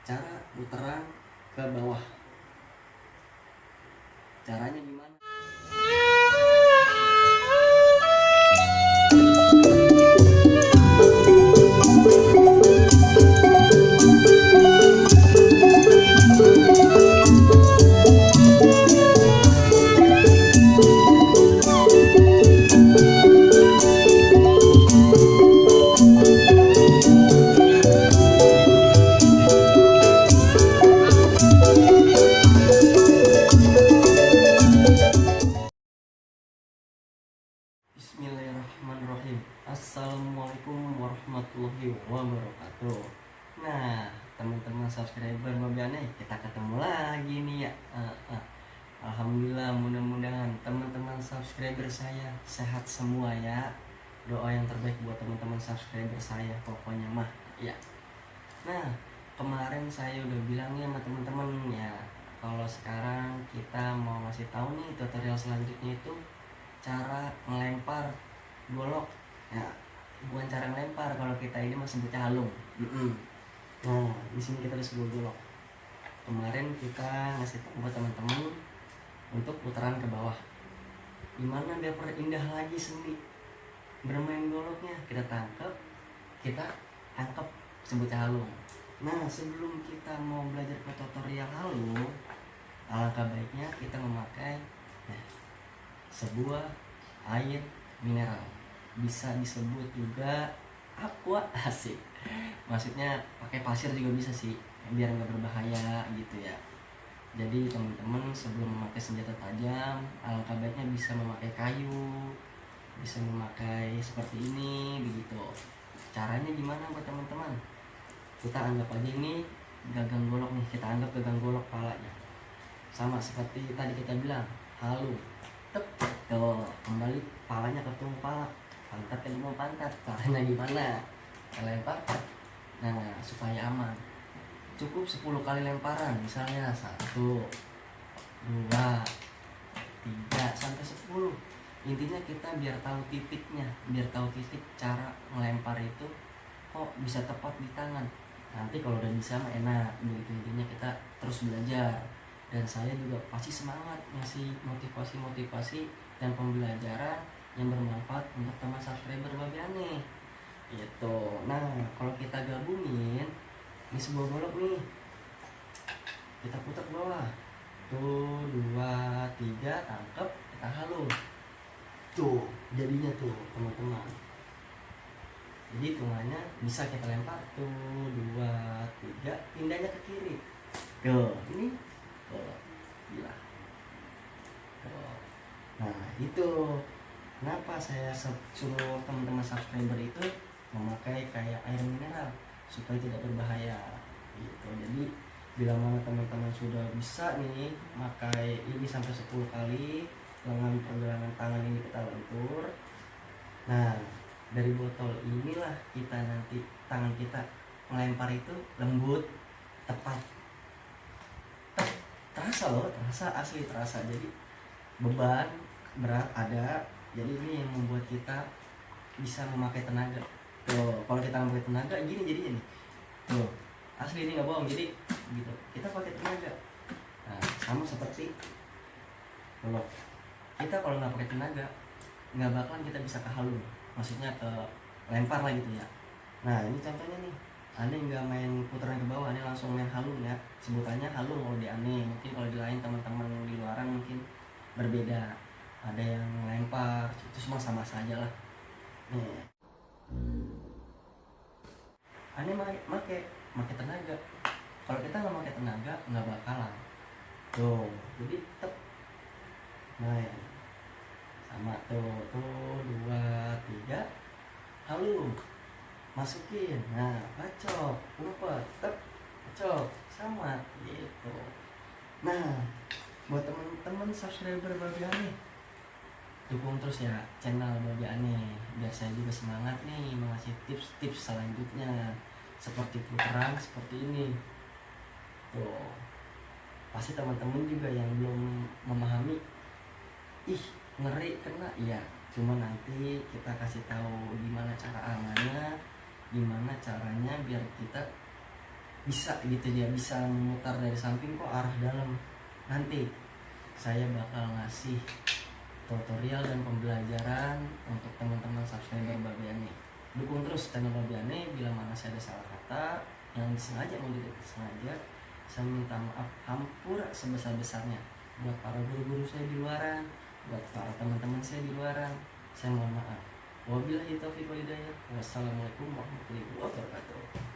cara putaran ke bawah. Caranya gimana? Bismillahirrahmanirrahim. Assalamualaikum warahmatullahi wabarakatuh. Nah, teman-teman subscriber Babiane, kita ketemu lagi nih ya. Alhamdulillah, mudah-mudahan teman-teman subscriber saya sehat semua ya. Doa yang terbaik buat teman-teman subscriber saya pokoknya mah ya. Nah, kemarin saya udah bilang ya sama teman-teman ya, kalau sekarang kita mau ngasih tahu nih tutorial selanjutnya itu cara melempar golok ya, bukan cara melempar, kalau kita ini masih sebutnya halung. Nah, di sini kita disebut golok. Kemarin kita ngasih tahu buat teman-teman untuk putaran ke bawah, gimana biar indah lagi seni bermain goloknya. Kita tangkap sebutnya halung. Nah, sebelum kita mau belajar ke tutorial halung, alangkah baiknya kita memakai sebuah air mineral, bisa disebut juga aqua, asik. Maksudnya pakai pasir juga bisa sih, biar nggak berbahaya gitu ya. Jadi teman-teman sebelum memakai senjata tajam, alangkah baiknya bisa memakai kayu, bisa memakai seperti ini begitu. Caranya gimana buat teman-teman? Kita anggap aja ini gagang golok nih, kita anggap gagang golok palanya. Sama seperti tadi kita bilang, halung. Tuh, kembali palanya ke tumpu pala, pantatnya mau pantat. Caranya gimana? Kita lempar. Nah, supaya aman, cukup 10 kali lemparan, misalnya 1, 2, 3 sampai 10. Intinya kita biar tahu titiknya, biar tahu titik cara melempar itu kok bisa tepat di tangan. Nanti kalau udah bisa mah enak begitu. Intinya kita terus belajar, dan saya juga pasti semangat ngasih motivasi dan pembelajaran yang bermanfaat untuk teman subscriber Babiane gitu. Nah, kalau kita gabungin ini sebuah golok nih, kita putar ke bawah tuh, 2, 3, tangkap, kita halung tuh, jadinya tuh teman-teman. Jadi hitungannya bisa kita lempar tuh, 2, 3, pindahnya ke kiri tuh, ini gila. Nah, itu kenapa saya suruh teman-teman subscriber itu memakai kayak air mineral supaya tidak berbahaya gitu. Jadi bila mana teman-teman sudah bisa nih pakai ini sampai 10 kali dengan pergelangan tangan ini kita lentur. Nah, dari botol inilah kita nanti tangan kita melempar itu lembut, tepat. Terasa loh, terasa, asli terasa. Jadi beban berat ada, jadi ini yang membuat kita bisa memakai tenaga. Tuh, kalau kita memakai tenaga gini jadinya nih. Tuh, asli ini nggak bohong. Jadi gitu, kita pakai tenaga. Nah, sama seperti kalau nggak pakai tenaga, nggak bakalan kita bisa ke halung. Maksudnya ke lempar lah gitu ya. Nah, ini contohnya nih. Aneh nggak main putaran ke bawah, aneh langsung main halung ya. Sebutannya halung kalau di aneh. Mungkin kalau di lain teman-teman di luaran mungkin berbeda. Ada yang lempar, itu semua sama saja lah. Nih, aneh make tenaga. Kalau kita nggak pakai tenaga nggak bakalan. Tuh, jadi tep. Nah, ya. Sama tuh, 2, 3, halung. Masukin, nah bacok, ngumpet, tep, bacok, sama gitu. Nah, buat teman-teman subscriber Babiane, dukung terus ya channel Babiane, biar saya juga semangat nih mengasih tips-tips selanjutnya seperti putaran seperti ini. Tuh, pasti teman-teman juga yang belum memahami, ih ngeri kena ya. Cuma nanti kita kasih tahu gimana cara amannya, gimana caranya biar kita bisa gitu dia bisa memutar dari samping kok arah dalam. Nanti saya bakal ngasih tutorial dan pembelajaran untuk teman-teman subscriber Babi Ane. Dukung terus channel Babi Ane. Bila mana saya ada salah kata yang disengaja mau disengaja, saya minta maaf hampura sebesar-besarnya. Buat para guru-guru saya di luaran, buat para teman-teman saya di luaran, saya mohon maaf. Wabillahi taufiq wal hidayah. Wassalamualaikum warahmatullahi wabarakatuh.